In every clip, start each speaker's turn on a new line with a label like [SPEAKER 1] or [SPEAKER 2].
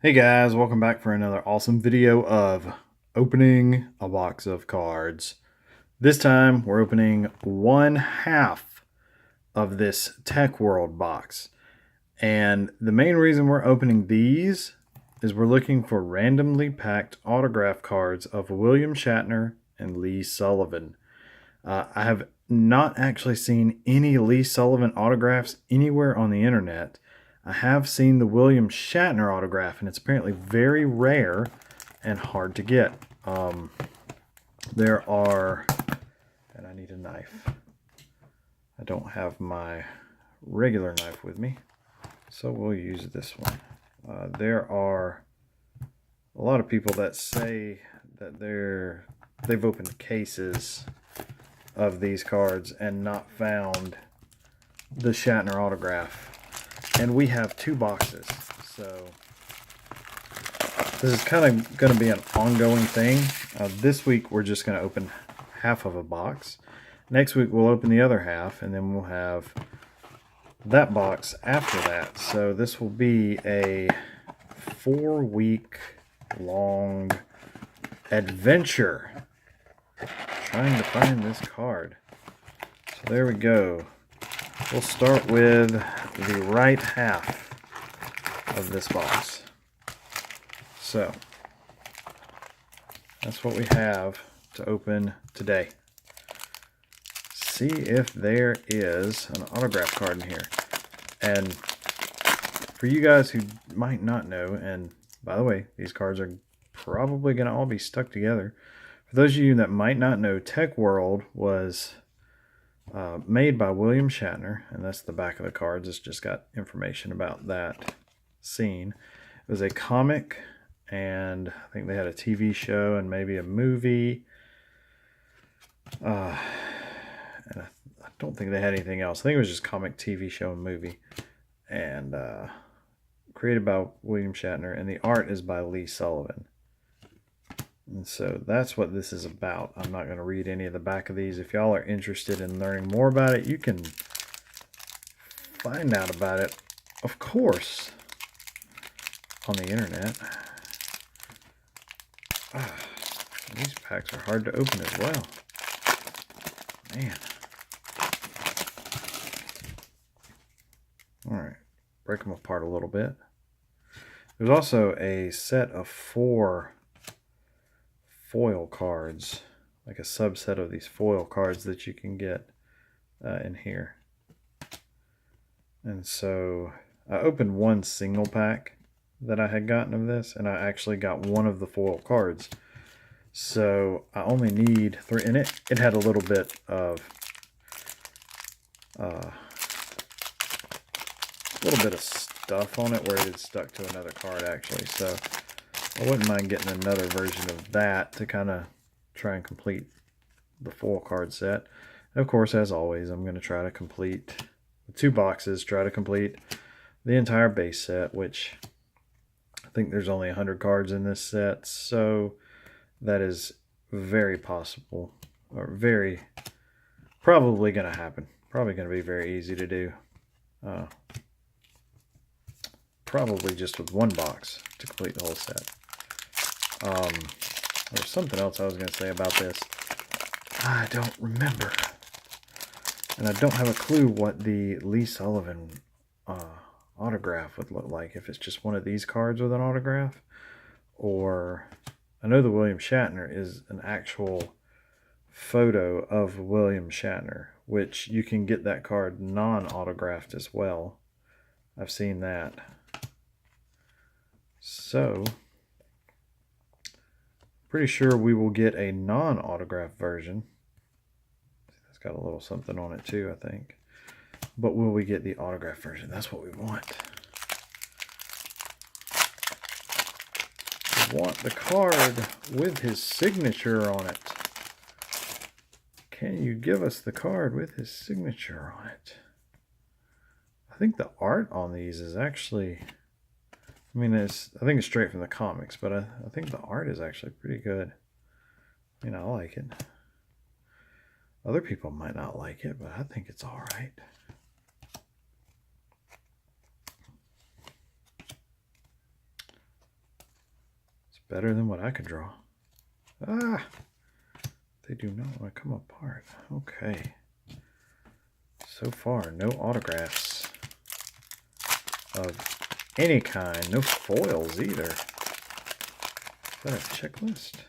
[SPEAKER 1] Hey guys, welcome back for another awesome video of opening a box of cards. This time we're opening one half of this Tek World box. And the main reason we're opening these is we're looking for randomly packed autograph cards of William Shatner and Lee Sullivan. I have not actually seen any Lee Sullivan autographs anywhere on the internet. I have seen the William Shatner autograph, and it's apparently very rare and hard to get. There are, and I need a knife. I don't have my regular knife with me, so we'll use this one. There are a lot of people that say that they've opened cases of these cards and not found the Shatner autograph. And we have two boxes, so this is kind of going to be an ongoing thing. This week we're just going to open half of a box. Next week we'll open the other half, and then we'll have that box after that. So this will be a 4-week long adventure trying to find this card. So there we go. We'll start with the right half of this box. So that's what we have to open today. See if there is an autograph card in here. And for you guys who might not know, and by the way, these cards are probably going to all be stuck together. For those of you that might not know, Tek World was made by William Shatner, and that's the back of the cards. It's just got information about that scene. It was a comic, and I think they had a TV show and maybe a movie. And I don't think they had anything else. I think it was just comic, TV show, and movie. And created by William Shatner, and the art is by Lee Sullivan. And so that's what this is about. I'm not going to read any of the back of these. If y'all are interested in learning more about it, you can find out about it, of course, on the internet. These packs are hard to open as well. Man. Alright, break them apart a little bit. There's also a set of 4 foil cards, like a subset of these foil cards that you can get in here. And so I opened one single pack that I had gotten of this, and I actually got one of the foil cards. So I only need 3, and it had a little bit of stuff on it where it had stuck to another card actually. So I wouldn't mind getting another version of that to kind of try and complete the foil card set. And of course, as always, I'm going to try to complete the 2 boxes, try to complete the entire base set, which I think there's only 100 cards in this set, so that is very possible, or very probably going to happen. Probably going to be very easy to do. Probably just with one box to complete the whole set. There's something else I was going to say about this. I don't remember. And I don't have a clue what the Lee Sullivan autograph would look like. If it's just one of these cards with an autograph. Or I know the William Shatner is an actual photo of William Shatner, which you can get that card non-autographed as well. I've seen that. So pretty sure we will get a non-autographed version. It's got a little something on it too, I think. But will we get the autographed version? That's what we want. We want the card with his signature on it. Can you give us the card with his signature on it? I think the art on these is actually... I mean, I think it's straight from the comics, but I think the art is actually pretty good. I mean, I like it. Other people might not like it, but I think it's all right. Better than what I could draw. Ah! They do not want to come apart. Okay. So far, no autographs of any kind. No foils either. Is that a checklist?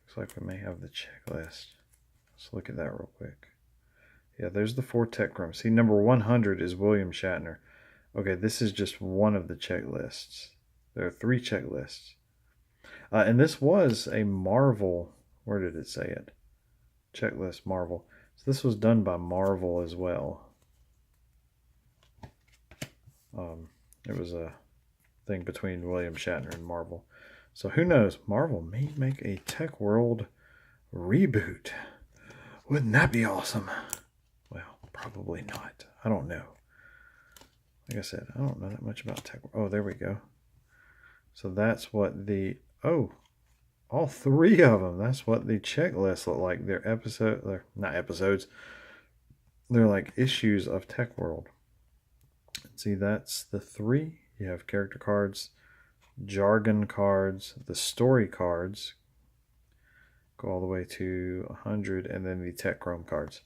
[SPEAKER 1] Looks like we may have the checklist. Let's look at that real quick. Yeah, there's the 4 Tek Chrome. See, number 100 is William Shatner. Okay, this is just one of the checklists. There are 3 checklists. And this was a Marvel. Where did it say it? Checklist Marvel. So this was done by Marvel as well. It was a thing between William Shatner and Marvel. So who knows? Marvel may make a Tek World reboot. Wouldn't that be awesome? Well, probably not. I don't know. Like I said, I don't know that much about Tek World. Oh, there we go. So that's what the... Oh, all 3 of them. That's what the checklists look like. They're not episodes. They're like issues of Tek World. See, that's the 3. You have character cards, jargon cards, the story cards, go all the way to 100, and then the Tek Chrome cards.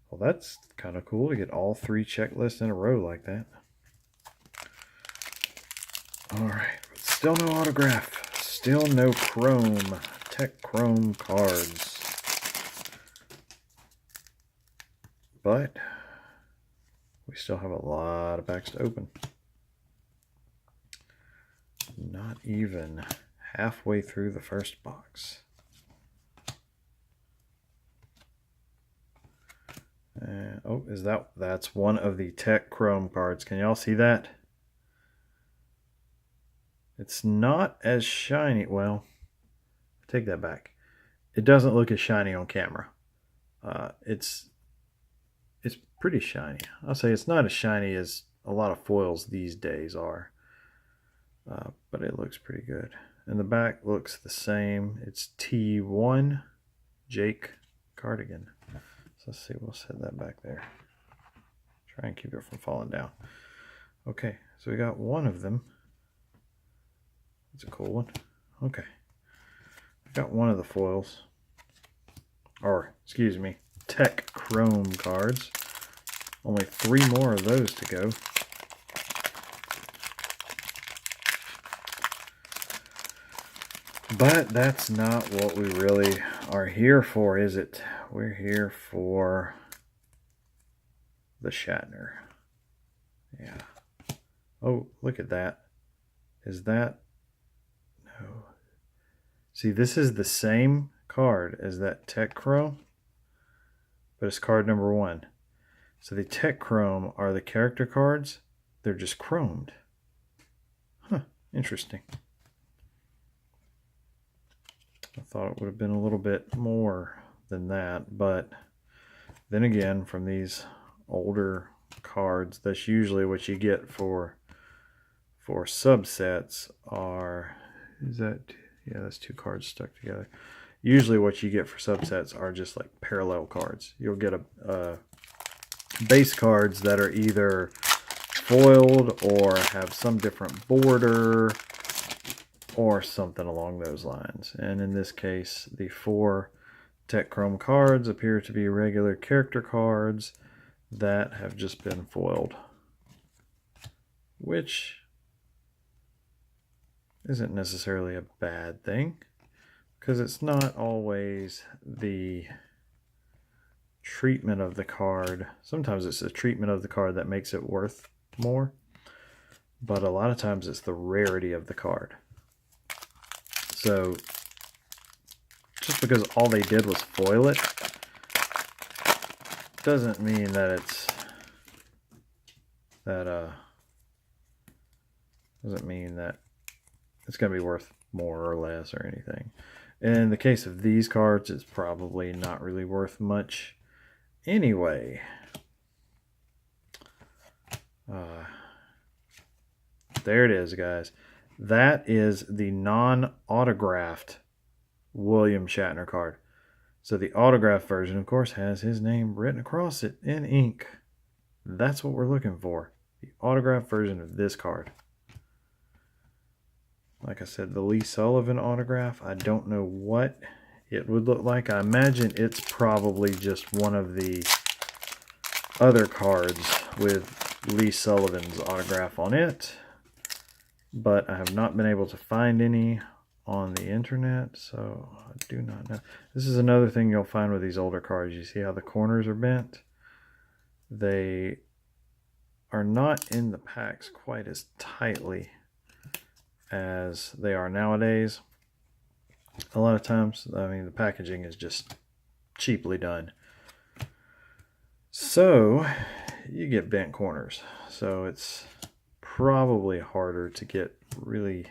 [SPEAKER 1] Well, that's kind of cool to get all 3 checklists in a row like that. All right, but still no autograph, still no Chrome, Tek Chrome cards. But we still have a lot of packs to open. Not even halfway through the first box. Oh, that's one of the Tek Chrome cards. Can y'all see that? It's not as shiny. Well, take that back. It doesn't look as shiny on camera. It's pretty shiny. I'll say it's not as shiny as a lot of foils these days are. But it looks pretty good. And the back looks the same. It's T1 Jake Cardigan. So let's see, we'll set that back there. Try and keep it from falling down. Okay, so we got one of them. It's a cool one. Okay. I got one of the foils. Or, excuse me, Tek Chrome cards. Only 3 more of those to go. But that's not what we really are here for, is it? We're here for the Shatner. Yeah. Oh, look at that. Is that... No. See, this is the same card as that Tek Chrome, but it's card number 1. So the Tek Chrome are the character cards. They're just chromed. Huh, interesting. I thought it would have been a little bit more than that, but then again, from these older cards, that's usually what you get for subsets. That's 2 cards stuck together. Usually what you get for subsets are just like parallel cards. You'll get a base cards that are either foiled or have some different border or something along those lines. And in this case, the 4 Tek Chrome cards appear to be regular character cards that have just been foiled, which isn't necessarily a bad thing, because it's not always the treatment of the card. Sometimes it's the treatment of the card that makes it worth more, but a lot of times it's the rarity of the card. So just because all they did was foil it doesn't mean that it's going to be worth more or less or anything. In the case of these cards, it's probably not really worth much anyway. There it is, guys. That is the non-autographed William Shatner card. So the autographed version, of course, has his name written across it in ink. That's what we're looking for. The autographed version of this card. Like I said, the Lee Sullivan autograph. I don't know what it would look like. I imagine it's probably just one of the other cards with Lee Sullivan's autograph on it, but I have not been able to find any on the internet, so I do not know. This is another thing you'll find with these older cards. You see how the corners are bent? They are not in the packs quite as tightly as they are nowadays. A lot of times, I mean, the packaging is just cheaply done. So you get bent corners. So it's probably harder to get really,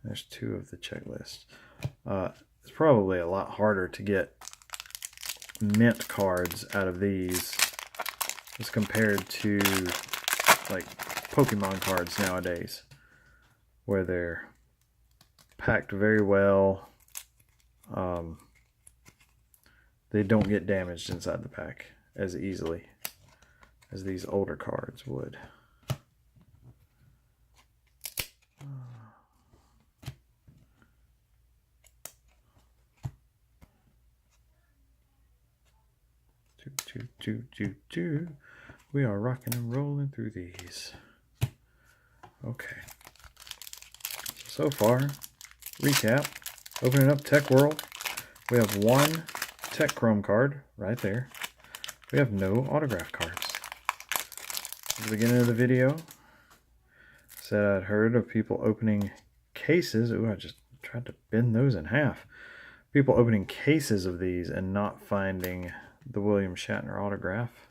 [SPEAKER 1] there's two of the checklist. It's probably a lot harder to get mint cards out of these as compared to like Pokemon cards nowadays, where they're packed very well. They don't get damaged inside the pack as easily as these older cards would. We are rocking and rolling through these. Okay. So far, recap. Opening up Tek World. We have one Tek Chrome card right there. We have no autograph cards. At the beginning of the video, I said I'd heard of people opening cases. Ooh, I just tried to bend those in half. People opening cases of these and not finding the William Shatner autograph.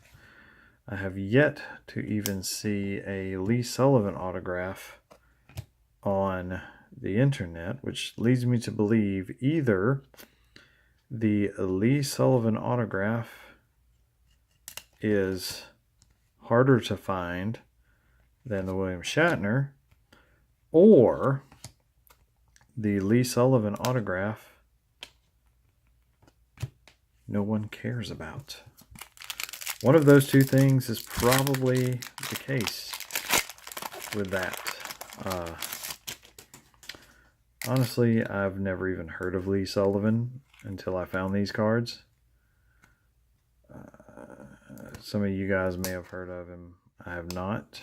[SPEAKER 1] I have yet to even see a Lee Sullivan autograph on the internet, which leads me to believe either the Lee Sullivan autograph is harder to find than the William Shatner, or the Lee Sullivan autograph no one cares about. One of those two things is probably the case with that. Honestly, I've never even heard of Lee Sullivan until I found these cards. Some of you guys may have heard of him. I have not.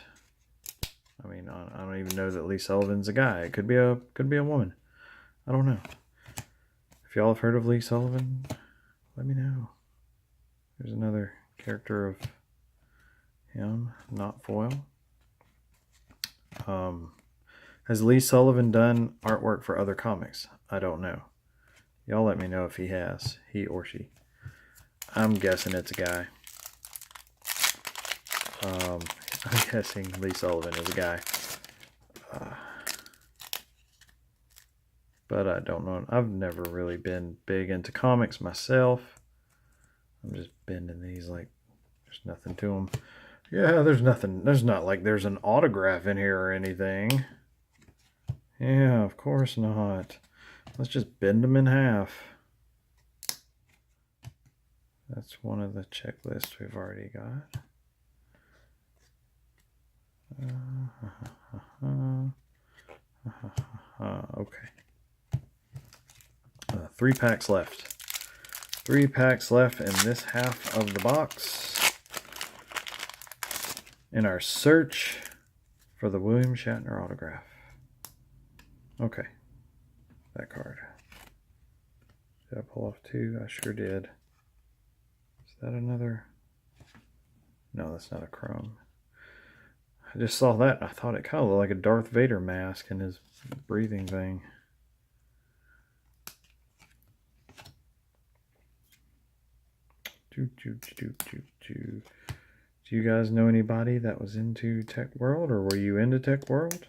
[SPEAKER 1] I mean, I don't even know that Lee Sullivan's a guy. It could be a woman. I don't know. If y'all have heard of Lee Sullivan, let me know. There's another character of him, not foil. Has Lee Sullivan done artwork for other comics? I don't know. Y'all let me know if he has, he or she. I'm guessing it's a guy. I'm guessing Lee Sullivan is a guy. But I don't know. I've never really been big into comics myself. I'm just bending these like there's nothing to them. Yeah, there's nothing. There's not like there's an autograph in here or anything. Yeah, of course not. Let's just bend them in half. That's one of the checklists we've already got. Okay. 3 packs left. 3 packs left in this half of the box. In our search for the William Shatner autograph. Okay. That card. Did I pull off 2? I sure did. Is that another? No, that's not a chrome. I just saw that and I thought it kind of looked like a Darth Vader mask and his breathing thing. Do you guys know anybody that was into Tek World, or were you into Tek World?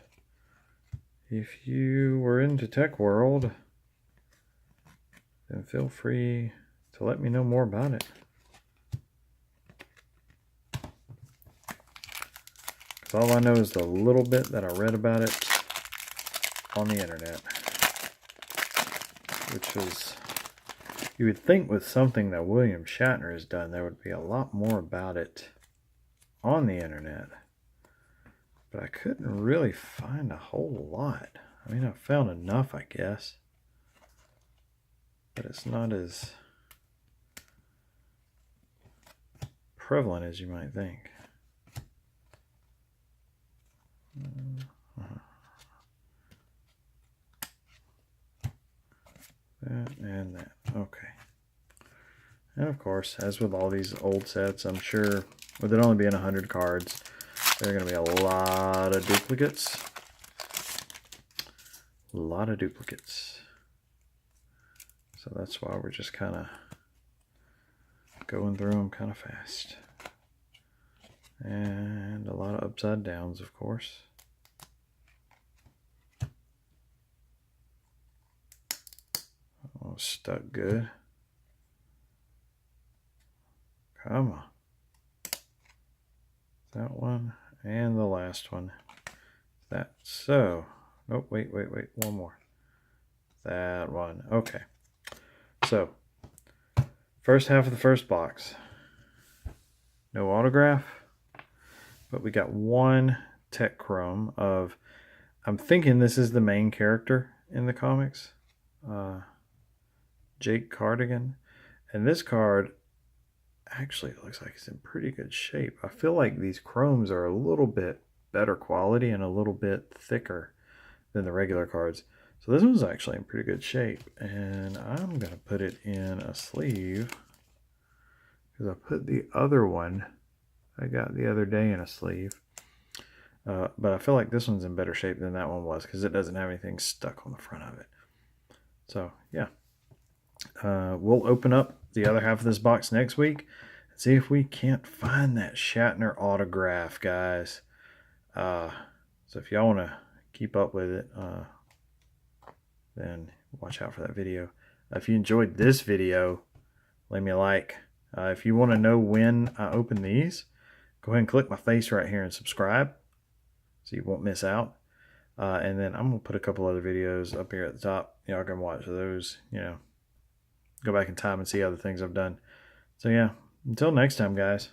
[SPEAKER 1] If you were into Tek World, then feel free to let me know more about it. Because all I know is the little bit that I read about it on the internet. Which is, you would think with something that William Shatner has done, there would be a lot more about it on the internet. But I couldn't really find a whole lot. I mean, I found enough, I guess. But it's not as prevalent as you might think. That and that. Okay. And of course, as with all these old sets, I'm sure with it only being 100 cards, there are going to be a lot of duplicates. A lot of duplicates. So that's why we're just kind of going through them kind of fast. And a lot of upside downs, of course. Oh, stuck good. Come on. That one and the last one. That. So, nope, wait, one more. That one. Okay. So, first half of the first box. No autograph, but we got one Tek Chrome of, I'm thinking this is the main character in the comics, Jake Cardigan. And this card actually looks like it's in pretty good shape. I feel like these chromes are a little bit better quality and a little bit thicker than the regular cards. So this one's actually in pretty good shape. And I'm going to put it in a sleeve because I put the other one I got the other day in a sleeve. But I feel like this one's in better shape than that one was because it doesn't have anything stuck on the front of it. So, yeah. We'll open up the other half of this box next week and see if we can't find that Shatner autograph, guys. So if y'all want to keep up with it, then watch out for that video. If you enjoyed this video, leave me a like. If you want to know when I open these, go ahead and click my face right here and subscribe so you won't miss out. And then I'm going to put a couple other videos up here at the top. Y'all can watch those, you know, go back in time and see other things I've done. So yeah, until next time, guys.